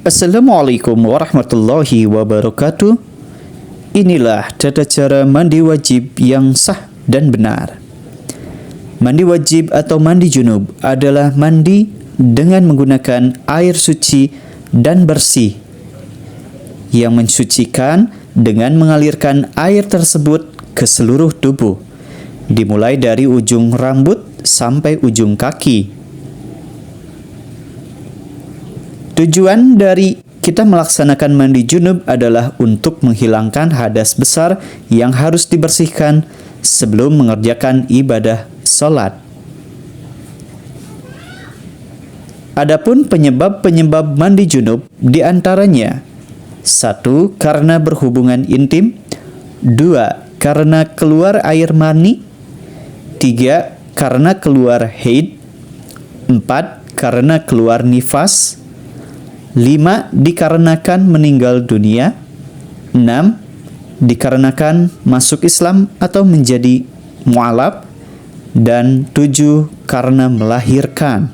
Assalamualaikum warahmatullahi wabarakatuh. Inilah tata cara mandi wajib yang sah dan benar. Mandi wajib atau mandi junub adalah mandi dengan menggunakan air suci dan bersih yang mensucikan dengan mengalirkan air tersebut ke seluruh tubuh, dimulai dari ujung rambut sampai ujung kaki. Tujuan dari kita melaksanakan mandi junub adalah untuk menghilangkan hadas besar yang harus dibersihkan sebelum mengerjakan ibadah sholat. Adapun penyebab-penyebab mandi junub diantaranya: 1. Karena berhubungan intim. 2. Karena keluar air mani. 3. Karena keluar haid. 4. Karena keluar nifas. 5. Dikarenakan meninggal dunia. 6. Dikarenakan masuk Islam atau menjadi mu'alaf. Dan 7. Karena melahirkan.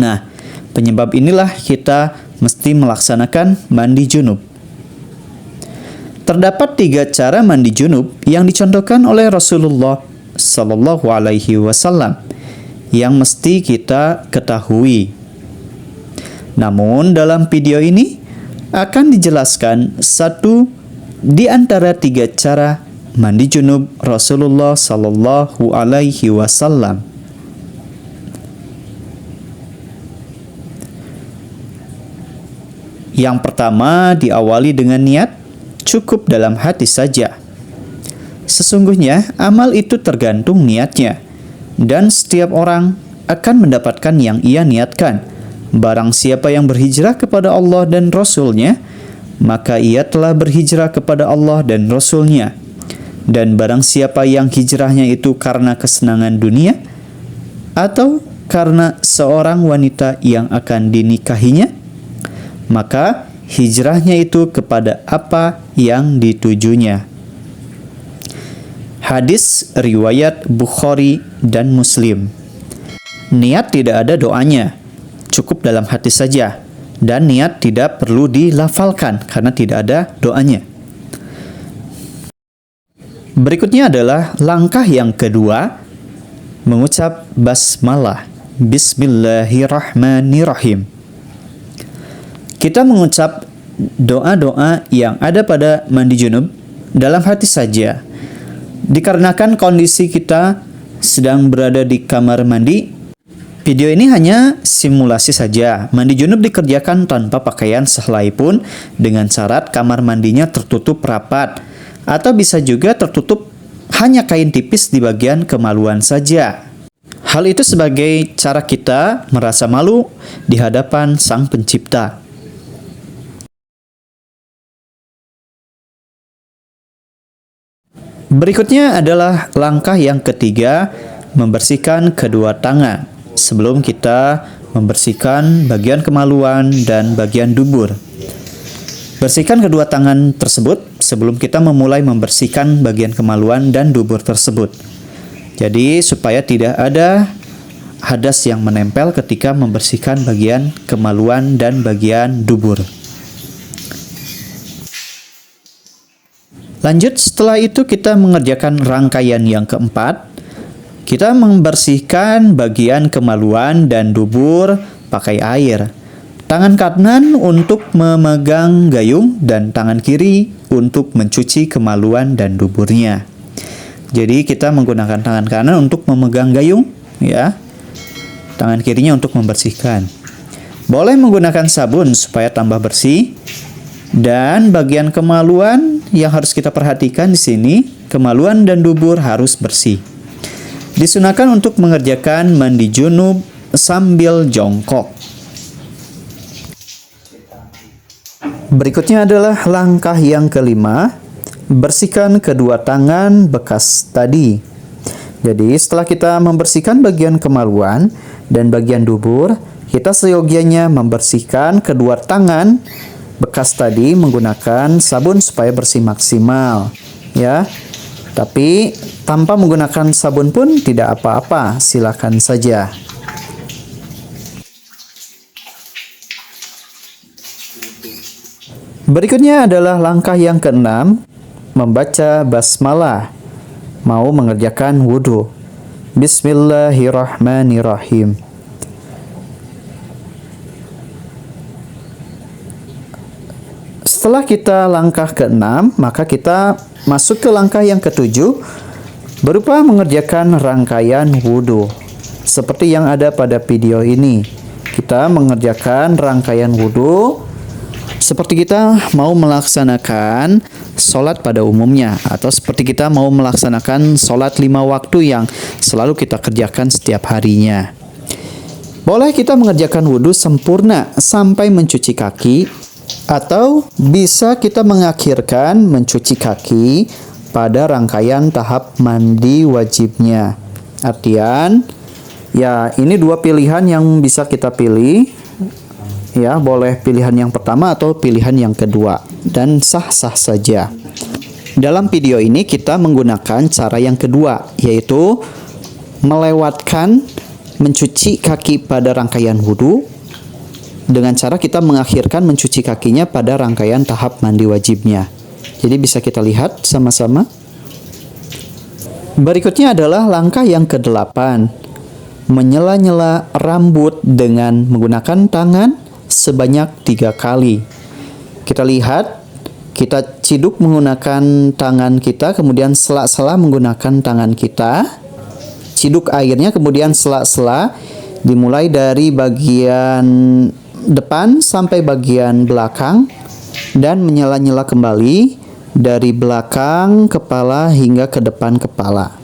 Nah, penyebab inilah kita mesti melaksanakan mandi junub. Terdapat 3 cara mandi junub yang dicontohkan oleh Rasulullah Sallallahu Alaihi Wasallam yang mesti kita ketahui. Namun dalam video ini akan dijelaskan satu di antara 3 cara mandi junub Rasulullah Sallallahu Alaihi Wasallam. Yang pertama diawali dengan niat, cukup dalam hati saja. Sesungguhnya amal itu tergantung niatnya, dan setiap orang akan mendapatkan yang ia niatkan. Barang siapa yang berhijrah kepada Allah dan Rasul-Nya, maka ia telah berhijrah kepada Allah dan Rasul-Nya. Dan barang siapa yang hijrahnya itu karena kesenangan dunia, atau karena seorang wanita yang akan dinikahinya, maka hijrahnya itu kepada apa yang ditujunya. Hadis riwayat Bukhari dan Muslim. Niat tidak ada doanya, cukup dalam hati saja, dan niat tidak perlu dilafalkan karena tidak ada doanya. Berikutnya adalah langkah yang kedua, mengucap basmalah, bismillahirrahmanirrahim. Kita mengucap doa-doa yang ada pada mandi junub dalam hati saja. Dikarenakan kondisi kita sedang berada di kamar mandi, video ini hanya simulasi saja. Mandi junub dikerjakan tanpa pakaian sehelai pun dengan syarat kamar mandinya tertutup rapat, atau bisa juga tertutup hanya kain tipis di bagian kemaluan saja. Hal itu sebagai cara kita merasa malu di hadapan Sang Pencipta. Berikutnya adalah langkah yang ketiga, membersihkan kedua tangan sebelum kita membersihkan bagian kemaluan dan bagian dubur. Bersihkan kedua tangan tersebut sebelum kita memulai membersihkan bagian kemaluan dan dubur tersebut. Jadi supaya tidak ada hadas yang menempel ketika membersihkan bagian kemaluan dan bagian dubur. Lanjut, setelah itu kita mengerjakan rangkaian yang keempat. Kita membersihkan bagian kemaluan dan dubur pakai air. Tangan kanan untuk memegang gayung dan tangan kiri untuk mencuci kemaluan dan duburnya. Jadi kita menggunakan tangan kanan untuk memegang gayung, ya. Tangan kirinya untuk membersihkan. Boleh menggunakan sabun supaya tambah bersih. Dan bagian kemaluan yang harus kita perhatikan di sini, kemaluan dan dubur harus bersih. Disunahkan untuk mengerjakan mandi junub sambil jongkok. Berikutnya adalah langkah yang kelima, bersihkan kedua tangan bekas tadi. Jadi setelah kita membersihkan bagian kemaluan dan bagian dubur, kita seyogianya membersihkan kedua tangan bekas tadi menggunakan sabun supaya bersih maksimal, ya. Tapi tanpa menggunakan sabun pun tidak apa-apa, silakan saja. Berikutnya adalah langkah yang keenam, membaca basmalah, mau mengerjakan wudhu. Bismillahirrahmanirrahim. Setelah kita langkah keenam, maka kita masuk ke langkah yang ketujuh, berupa mengerjakan rangkaian wudhu. Seperti yang ada pada video ini, kita mengerjakan rangkaian wudhu seperti kita mau melaksanakan sholat pada umumnya, atau seperti kita mau melaksanakan sholat 5 waktu yang selalu kita kerjakan setiap harinya. Boleh kita mengerjakan wudhu sempurna sampai mencuci kaki, atau bisa kita mengakhirkan mencuci kaki pada rangkaian tahap mandi wajibnya. Artian, ya ini dua pilihan yang bisa kita pilih. Ya, boleh pilihan yang pertama atau pilihan yang kedua, dan sah-sah saja. Dalam video ini kita menggunakan cara yang kedua, yaitu melewatkan mencuci kaki pada rangkaian wudhu dengan cara kita mengakhirkan mencuci kakinya pada rangkaian tahap mandi wajibnya. Jadi bisa kita lihat sama-sama. Berikutnya adalah langkah yang ke-8, menyela-nyela rambut dengan menggunakan tangan sebanyak 3 kali. Kita lihat, kita ciduk menggunakan tangan kita, kemudian sela-sela menggunakan tangan kita. Ciduk airnya, kemudian sela-sela, dimulai dari bagian depan sampai bagian belakang, dan menyela-nyela kembali dari belakang kepala hingga ke depan kepala.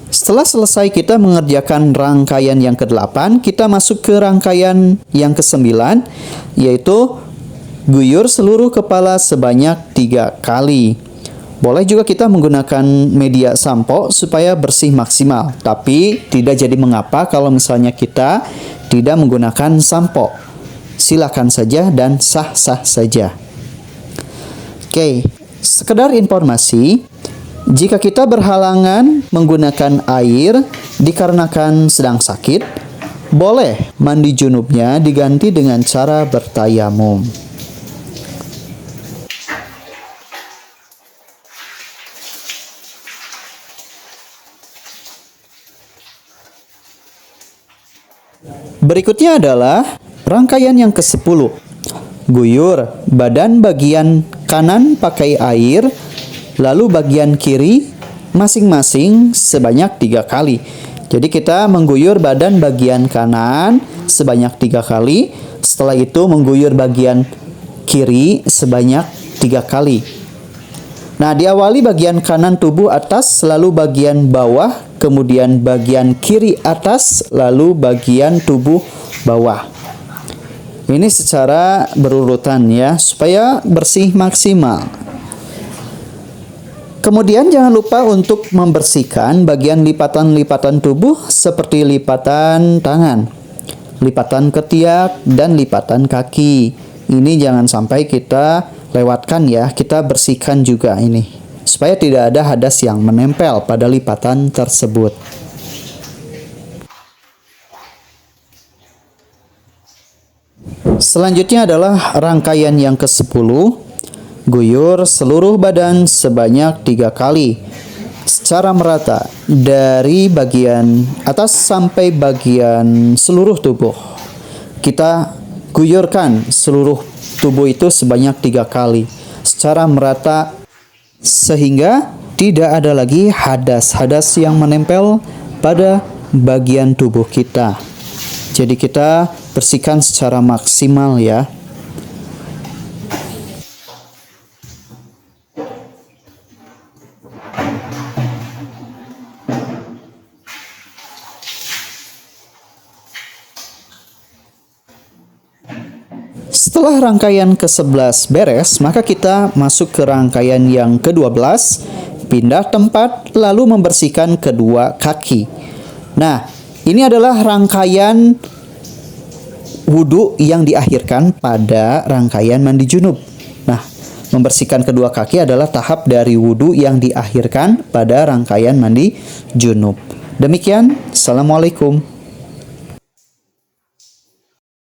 Setelah selesai kita mengerjakan rangkaian yang ke-8, kita masuk ke rangkaian yang ke-9, yaitu guyur seluruh kepala sebanyak 3 kali. Boleh juga kita menggunakan media sampo supaya bersih maksimal, tapi tidak jadi mengapa kalau misalnya kita tidak menggunakan sampo. Silakan saja dan sah-sah saja. Oke, sekedar informasi, jika kita berhalangan menggunakan air dikarenakan sedang sakit, boleh mandi junubnya diganti dengan cara bertayamum. Berikutnya adalah rangkaian yang ke-10. Guyur badan bagian kanan pakai air, lalu bagian kiri masing-masing sebanyak 3 kali. Jadi kita mengguyur badan bagian kanan sebanyak 3 kali. Setelah itu mengguyur bagian kiri sebanyak 3 kali. Nah, diawali bagian kanan tubuh atas, lalu bagian bawah, kemudian bagian kiri atas, lalu bagian tubuh bawah. Ini secara berurutan ya, supaya bersih maksimal. Kemudian jangan lupa untuk membersihkan bagian lipatan-lipatan tubuh seperti lipatan tangan, lipatan ketiak, dan lipatan kaki. Ini jangan sampai kita lewatkan ya, kita bersihkan juga ini, supaya tidak ada hadas yang menempel pada lipatan tersebut. Selanjutnya adalah rangkaian yang ke-10, guyur seluruh badan sebanyak 3 kali secara merata dari bagian atas sampai bagian seluruh tubuh. Kita guyurkan seluruh tubuh itu sebanyak 3 kali secara merata sehingga tidak ada lagi hadas-hadas yang menempel pada bagian tubuh kita. Jadi kita bersihkan secara maksimal ya. Setelah rangkaian ke-11 beres, maka kita masuk ke rangkaian yang ke-12, pindah tempat lalu membersihkan kedua kaki. Nah, ini adalah rangkaian wudhu yang diakhirkan pada rangkaian mandi junub. Nah, membersihkan kedua kaki adalah tahap dari wudhu yang diakhirkan pada rangkaian mandi junub. Demikian, Assalamualaikum.